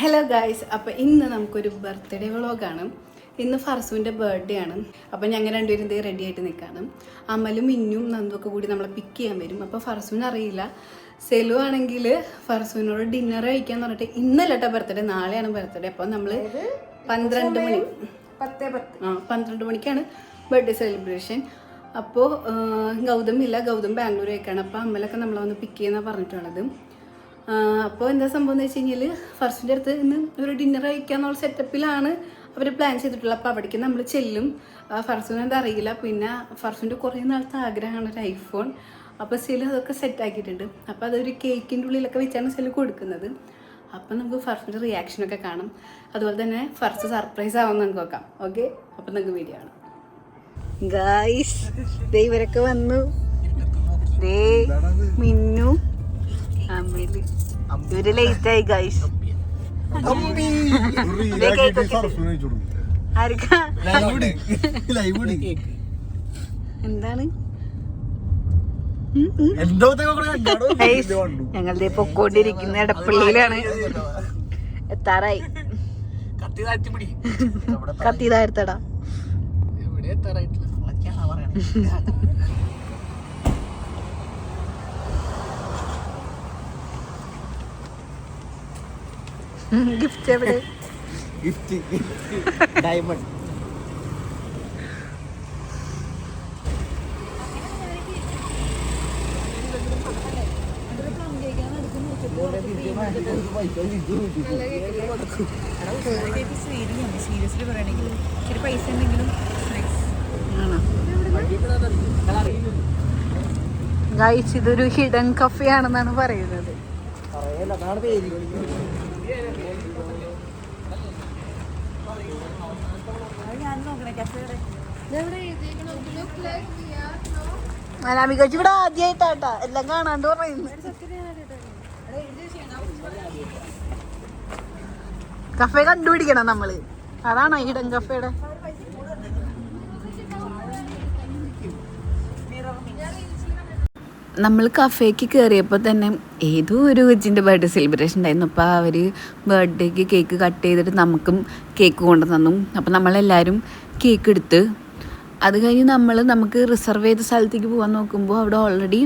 Hello guys, അപ്പോൾ ഇന്ന് നമുക്കൊരു ബർത്ത്ഡേ വ്ളോഗാണ്. ഇന്ന് ഫർസുവിൻ്റെ ബർത്ത്ഡേ ആണ്. അപ്പോൾ ഞങ്ങൾ രണ്ടുപേരും ഇതേ റെഡി ആയിട്ട് നിൽക്കുകയാണ്. അമലും മിന്നും നന്ദുമൊക്കെ കൂടി നമ്മളെ പിക്ക് ചെയ്യാൻ വരും. അപ്പോൾ ഫർസുവിന് അറിയില്ല. സെലു ആണെങ്കിൽ ഫർസുവിനോട് ഡിന്നർ കഴിക്കാന്ന് പറഞ്ഞിട്ട് ഇന്നല്ല കേട്ടോ ബർത്ത്ഡേ, നാളെയാണ് ബർത്ത്ഡേ. അപ്പോൾ നമ്മൾ 12 മണിക്കാണ് ബർത്ത്ഡേ സെലിബ്രേഷൻ. അപ്പോൾ ഗൗതം ഇല്ല, ഗൗതം ബാംഗ്ലൂരേക്കാണ്. അപ്പോൾ അമ്മലൊക്കെ നമ്മളെ വന്ന് പിക്ക് ചെയ്യുന്ന പറഞ്ഞിട്ടുള്ളത്. അപ്പോൾ എന്താ സംഭവം എന്ന് വെച്ച് കഴിഞ്ഞാൽ ഫർസിൻ്റെ അടുത്ത് ഇന്ന് ഒരു ഡിന്നർ കഴിക്കാന്നുള്ള സെറ്റപ്പിലാണ് അവർ പ്ലാൻ ചെയ്തിട്ടുള്ളത്. അപ്പോൾ അവിടേക്ക് നമ്മൾ ചെല്ലും. ഫർസുവിന് എന്താ അറിയില്ല. പിന്നെ ഫർസുവിൻ്റെ കുറേ നാളത്തെ ആഗ്രഹമാണ് ഒരു ഐഫോൺ. അപ്പോൾ സെല് അതൊക്കെ സെറ്റാക്കിയിട്ടുണ്ട്. അപ്പോൾ അതൊരു കേക്കിൻ്റെ ഉള്ളിലൊക്കെ വെച്ചാണ് സെല് കൊടുക്കുന്നത്. അപ്പം നമുക്ക് ഫർസിൻ്റെ റിയാക്ഷനൊക്കെ കാണാം. അതുപോലെ തന്നെ ഫർസ് സർപ്രൈസ് ആവുമെന്ന് നമുക്ക് നോക്കാം. ഓക്കെ, അപ്പം നമുക്ക് വീഡിയോ കാണാം. ഗായ്സ്, ഇവരൊക്കെ വന്നു. മിന്നു ഇവര് ലേറ്റ് ആയി ഗൈസ്. എന്താണ് ഞങ്ങളുടെ പൊക്കോണ്ടിരിക്കുന്ന എടപ്പള്ളിയിലാണ്. എത്താറായി. കത്തി താഴ്ത്തടാ. ഗിഫ്റ്റ് എവിടെ? Gift diamond. സീരിയസ്ലി പറയണെങ്കിൽ ഇച്ചിരി പൈസ ഉണ്ടെങ്കിലും ഗൈസ്, ഇതൊരു ഹിഡൻ കഫേ ആണെന്നാണ് പറയുന്നത്. അനാമികച്ച് ഇവിടെ ആദ്യമായിട്ടാട്ടാ എല്ലാം കാണാണ്ട് പറയുന്നു. കഫേ കണ്ടുപിടിക്കണം നമ്മള്. അതാണ് ഹിഡൻ കഫേയുടെ. നമ്മൾ കഫേക്ക് കയറിയപ്പോൾ തന്നെ ഏതോ ഒരു കൊച്ചിൻ്റെ ബർത്ത്ഡേ സെലിബ്രേഷൻ ഉണ്ടായിരുന്നു. അപ്പോൾ അവർ ബർത്ത്ഡേക്ക് കേക്ക് കട്ട് ചെയ്തിട്ട് നമുക്കും കേക്ക് കൊണ്ടു തന്നു. അപ്പോൾ നമ്മളെല്ലാവരും കേക്ക് എടുത്ത് അത് കഴിഞ്ഞ് നമുക്ക് റിസർവ് ചെയ്ത സ്ഥലത്തേക്ക് പോകാൻ നോക്കുമ്പോൾ അവിടെ ഓൾറെഡി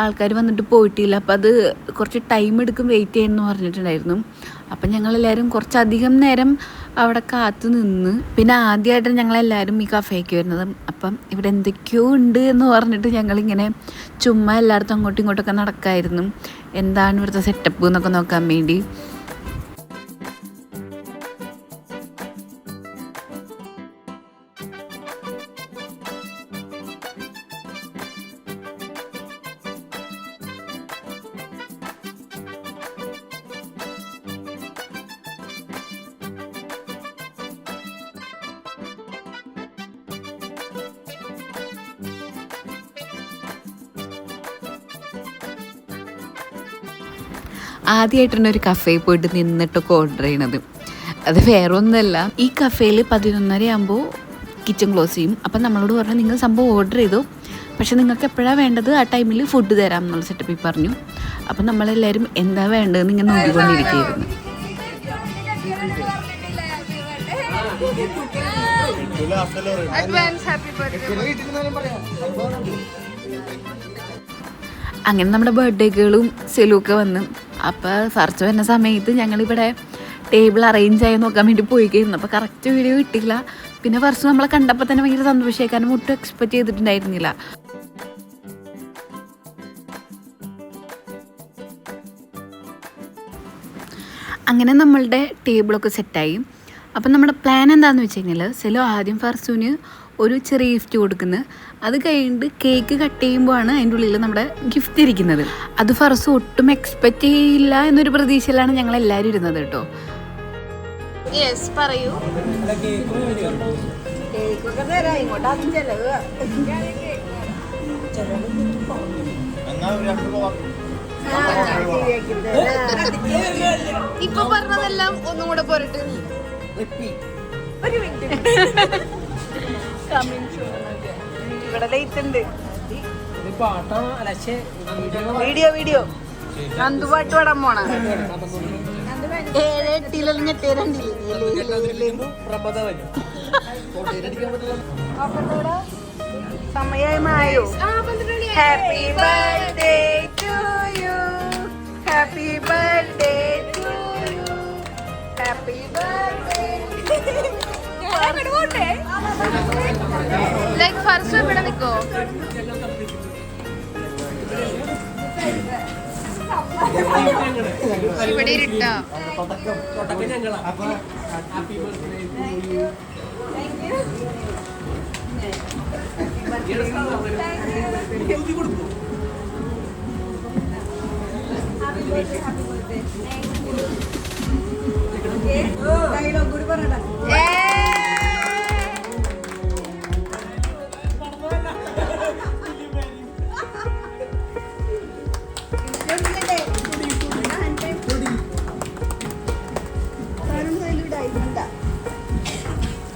ആൾക്കാർ വന്നിട്ട് പോയിട്ടില്ല. അപ്പോൾ അത് കുറച്ച് ടൈം എടുക്കും വെയിറ്റ് ചെയ്യുമെന്ന് പറഞ്ഞിട്ടുണ്ടായിരുന്നു. അപ്പം ഞങ്ങളെല്ലാവരും കുറച്ചധികം നേരം അവിടെ കാത്തു നിന്ന്. പിന്നെ ആദ്യമായിട്ട് ഞങ്ങളെല്ലാവരും ഈ കഫേക്ക് വരുന്നത്. അപ്പം ഇവിടെ എന്തൊക്കെയോ ഉണ്ട് എന്ന് പറഞ്ഞിട്ട് ഞങ്ങളിങ്ങനെ ചുമ്മാ എല്ലായിടത്തും അങ്ങോട്ടും ഇങ്ങോട്ടൊക്കെ നടക്കായിരുന്നു. എന്താണ് ഇവിടുത്തെ സെറ്റപ്പ് എന്നൊക്കെ നോക്കാൻ വേണ്ടി. ആദ്യമായിട്ടാണ് ഒരു കഫേയിൽ പോയിട്ട് നിന്നിട്ടൊക്കെ ഓർഡർ ചെയ്യണത്. അത് വേറെ ഒന്നുമല്ല, ഈ കഫേയിൽ 11:30 ആകുമ്പോൾ കിച്ചൺ ക്ലോസ് ചെയ്യും. അപ്പം നമ്മളോട് പറഞ്ഞു നിങ്ങൾ സംഭവം ഓർഡർ ചെയ്തു, പക്ഷെ നിങ്ങൾക്ക് എപ്പോഴാണ് വേണ്ടത് ആ ടൈമിൽ ഫുഡ് തരാം എന്നുള്ള സെറ്റപ്പിൽ പറഞ്ഞു. അപ്പം നമ്മളെല്ലാവരും എന്താ വേണ്ടതെന്ന് ഇങ്ങനെ നോക്കിക്കൊണ്ടിരിക്കുകയായിരുന്നു. അങ്ങനെ നമ്മുടെ ബർത്ത്ഡേകളും സെലുമൊക്കെ വന്ന്. അപ്പോൾ ഫർസ്റ്റ് വരുന്ന സമയത്ത് ഞങ്ങളിവിടെ ടേബിൾ അറേഞ്ച് ആയി നോക്കാൻ വേണ്ടി പോയിക്കായിരുന്നു. അപ്പോൾ കറക്റ്റ് വീഡിയോ കിട്ടില്ല. പിന്നെ ഫർസ്റ്റ് നമ്മളെ കണ്ടപ്പോൾ തന്നെ ഭയങ്കര സന്തോഷമായി, കാരണം ഒട്ടും എക്സ്പെക്റ്റ് ചെയ്തിട്ടുണ്ടായിരുന്നില്ല. അങ്ങനെ നമ്മളുടെ ടേബിളൊക്കെ സെറ്റായി. അപ്പം നമ്മുടെ പ്ലാൻ എന്താണെന്ന് വെച്ച് കഴിഞ്ഞാൽ സെലു ആദ്യം ഫർസുവിന് ഒരു ചെറിയ ഗിഫ്റ്റ് കൊടുക്കുന്നത്. അത് കഴിഞ്ഞിട്ട് കേക്ക് കട്ട് ചെയ്യുമ്പോഴാണ് അതിൻ്റെ ഉള്ളിൽ നമ്മുടെ ഗിഫ്റ്റ് ഇരിക്കുന്നത്. അത് ഫർസു ഒട്ടും എക്സ്പെക്റ്റ് ചെയ്യില്ല എന്നൊരു പ്രതീക്ഷയിലാണ് ഞങ്ങളെല്ലാവരും ഇരുന്നത് കേട്ടോ. യെസ് പറയൂ. ഇപ്പൊ പറഞ്ഞതെല്ലാം ഒന്നും കൂടെ പോരട്ടെ. ഒരു മിനിറ്റ്. ഇവിടെ ലൈറ്റ് ഉണ്ട്. വീഡിയോ നന്ദു പാട്ട് പാടാൻ പോണ 7 സമയമായി മായോ. Happy birthday to you, happy birthday to you, happy birthday. Like first ഇവിടെ നിൽക്കോ. ഇവിടെ ഇരുട്ടാ.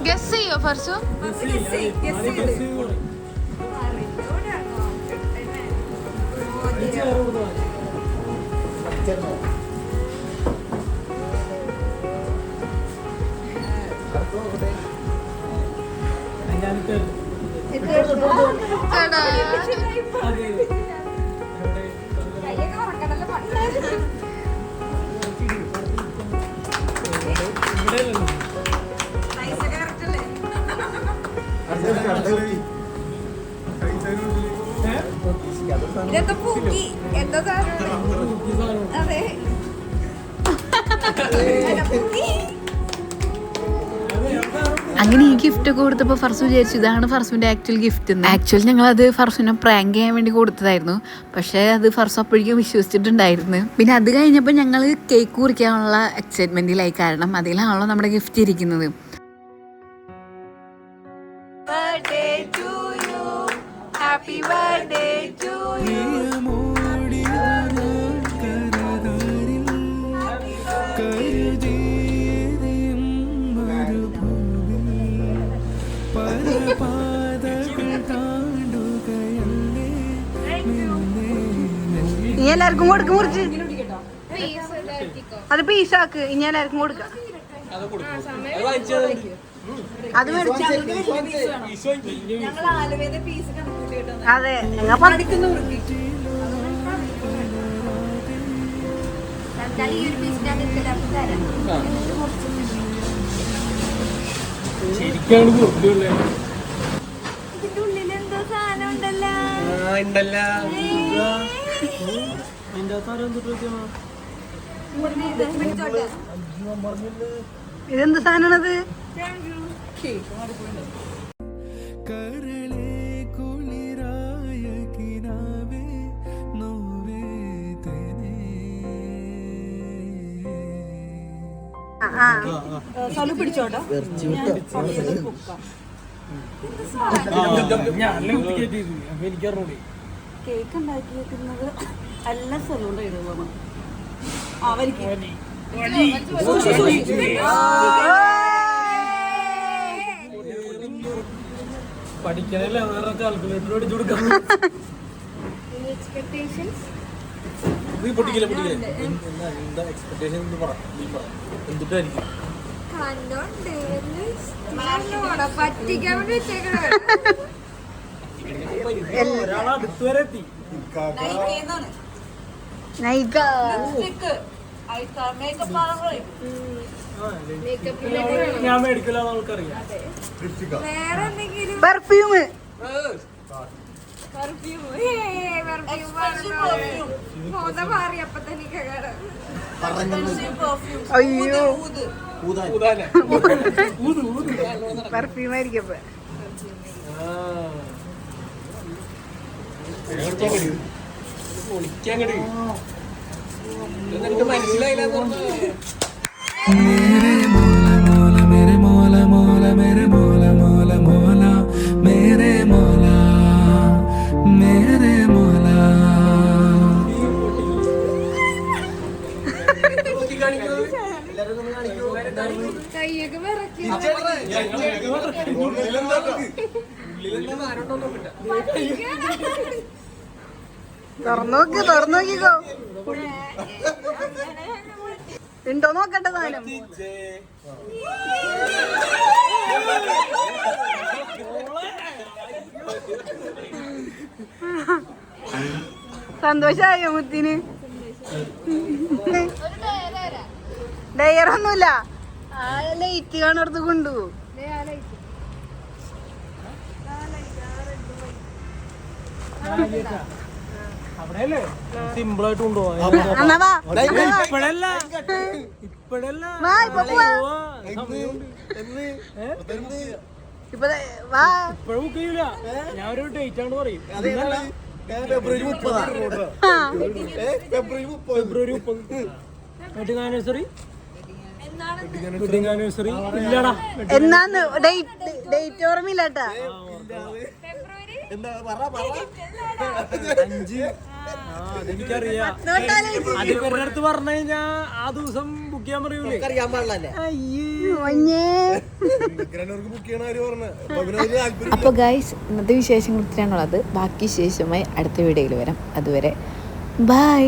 ഗസ് ചെയ്യോ ഫർസു? ഇതൊക്കെ പൂക്കി എന്താ അതെ അങ്ങനെ ഈ ഗിഫ്റ്റ് ഒക്കെ കൊടുത്തപ്പോൾ ഫർസു വിചാരിച്ചു ഇതാണ് ഫർസുവിൻ്റെ ആക്ച്വൽ ഗിഫ്റ്റ്. ആക്ച്വലി ഞങ്ങളത് ഫർസുവിനെ പ്രാങ്ക് ചെയ്യാൻ വേണ്ടി കൊടുത്തതായിരുന്നു. പക്ഷേ അത് ഫർസു അപ്പോഴേക്കും വിശ്വസിച്ചിട്ടുണ്ടായിരുന്നു. പിന്നെ അത് കഴിഞ്ഞപ്പോൾ ഞങ്ങൾ കേക്ക് കുറിക്കാനുള്ള എക്സൈറ്റ്മെൻറ്റിലായി. കാരണം അതിലാണല്ലോ നമ്മുടെ ഗിഫ്റ്റ് ഇരിക്കുന്നത്. Happy birthday to you. ഇനി എല്ലാവർക്കും കൊടുക്കും മുറിച്ച്. അത് പീസാക്ക്. ഇനി എല്ലാവർക്കും കൊടുക്കാം. അത് അതെ ഇതിന്റെ ഉള്ളിൽ എന്തോ സാധനം ഉണ്ടല്ലോ. ഇതെന്ത് സാധനമാണത്? പിടിച്ചോട്ടോ. കേക്ക് ഉണ്ടാക്കിയിരിക്കുന്നത് എല്ലാ സ്ഥലവും ഇടുവാണ്. പഠിക്കാനല്ലേ വേറെ കാൽക്കുലേറ്റർ അടിച്ചു കൊടുക്കാം. ഒരാളടുത്ത് വരെ എത്തി. ഞാൻ മേടിക്കില്ലാന്ന് അവൾക്കറിയാം. പെർഫ്യൂം അയ്യോ പെർഫ്യൂം ആയിരിക്കും. മനസ്സിലായില്ല. കയ്യൊക്കെ വിറക്കി. തുറന്നോക്കിക്കോ. ഉണ്ടോ നോക്കട്ടെ സാധനം. സന്തോഷായോ മുത്തിന്? ഡയറൊന്നുമില്ല, ആ ലൈറ്റ് കാണുന്നത് കൊണ്ടുപോകും. അവിടെയല്ലേ സിമ്പിൾ ആയിട്ട് കൊണ്ടുപോവാ. എന്നാ വാ, ഇപ്പഴല്ല ഇപ്പഴല്ല വാ, ഇപ്പൊ പോവാ. ഇപ്പൊ വാ. ഇപ്പഴും ബുക്ക് ചെയ്യൂല. ഞാൻ ഒരു ഡേറ്റ് ആണ് പറയും. ഫെബ്രുവരി 30. വെഡിങ് ആനിവേഴ്സറി വെഡിങ് ആനിവേഴ്സറി ഇല്ലടാ. എന്നാന്ന് ഡേറ്റ് ഓർമ്മയില്ല കേട്ടാ. എന്താ പറ 5. അതെനിക്കറിയാം. അത് ഇവരുടെ അടുത്ത് പറഞ്ഞു കഴിഞ്ഞാ ആ ദിവസം ബുക്ക് ചെയ്യാൻ പറയൂലേ. അറിയാൻ പാടില്ലേ ബുക്ക് ചെയ്യണവര് പറഞ്ഞു. അപ്പോൾ ഗൈസ് ഇന്നത്തെ വിശേഷങ്ങൾ ഇത്രയാണുള്ളത്. ബാക്കി വിശേഷമായി അടുത്ത വീഡിയോയിൽ വരാം. അതുവരെ ബൈ.